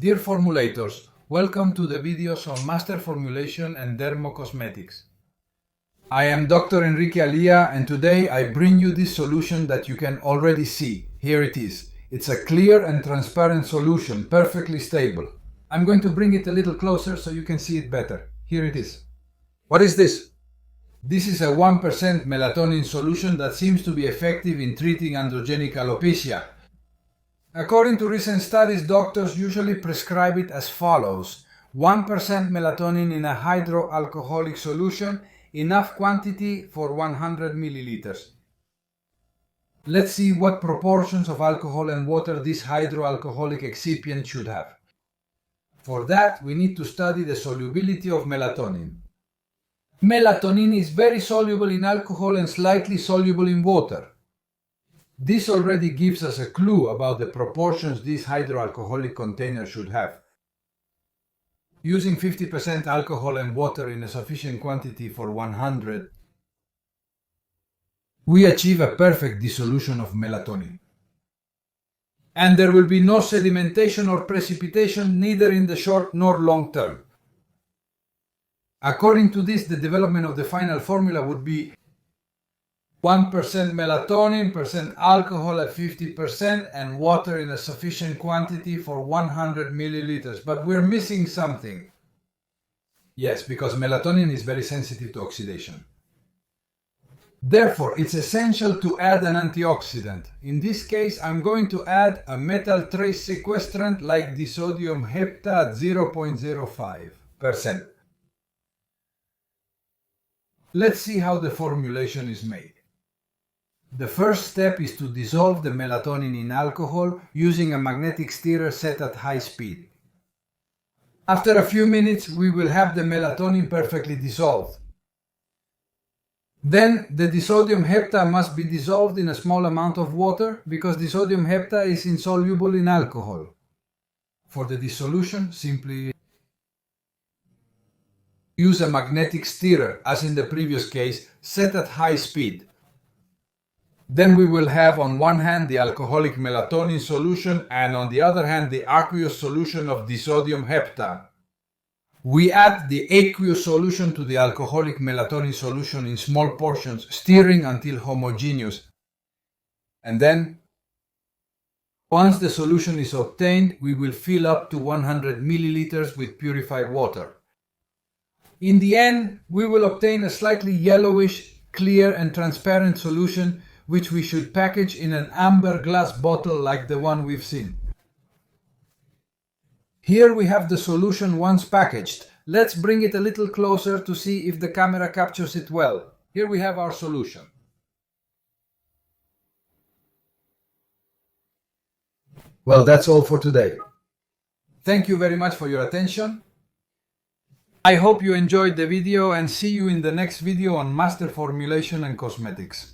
Dear formulators, welcome to the videos on master formulation and dermocosmetics. I am Dr. Enrique Alía, and today I bring you this solution that you can already see. Here it is. It's a clear and transparent solution, perfectly stable. I'm going to bring it a little closer so you can see it better. Here it is. What is this? This is a 1% melatonin solution that seems to be effective in treating androgenic alopecia. According to recent studies, doctors usually prescribe it as follows: 1% melatonin in a hydroalcoholic solution, enough quantity for 100 milliliters. Let's see what proportions of alcohol and water this hydroalcoholic excipient should have. For that, we need to study the solubility of melatonin. Melatonin is very soluble in alcohol and slightly soluble in water. This already gives us a clue about the proportions this hydroalcoholic container should have. Using 50% alcohol and water in a sufficient quantity for 100, we achieve a perfect dissolution of melatonin. And there will be no sedimentation or precipitation, neither in the short nor long term. According to this, the development of the final formula would be 1% melatonin, percent alcohol at 50%, and water in a sufficient quantity for 100 milliliters. But we're missing something. Yes, because melatonin is very sensitive to oxidation. Therefore, it's essential to add an antioxidant. In this case, I'm going to add a metal trace sequestrant like disodium hepta at 0.05%. Let's see how the formulation is made. The first step is to dissolve the melatonin in alcohol using a magnetic stirrer set at high speed. After a few minutes, we will have the melatonin perfectly dissolved. Then the disodium hepta must be dissolved in a small amount of water because disodium hepta is insoluble in alcohol. For the dissolution, simply use a magnetic stirrer, as in the previous case, set at high speed. Then we will have on one hand the alcoholic melatonin solution and on the other hand the aqueous solution of disodium hepta. We add the aqueous solution to the alcoholic melatonin solution in small portions, stirring until homogeneous. And then, once the solution is obtained, we will fill up to 100 milliliters with purified water. In the end, we will obtain a slightly yellowish, clear and transparent solution which we should package in an amber glass bottle like the one we've seen. Here we have the solution once packaged. Let's bring it a little closer to see if the camera captures it well. Here we have our solution. Well, that's all for today. Thank you very much for your attention. I hope you enjoyed the video and see you in the next video on master formulation and cosmetics.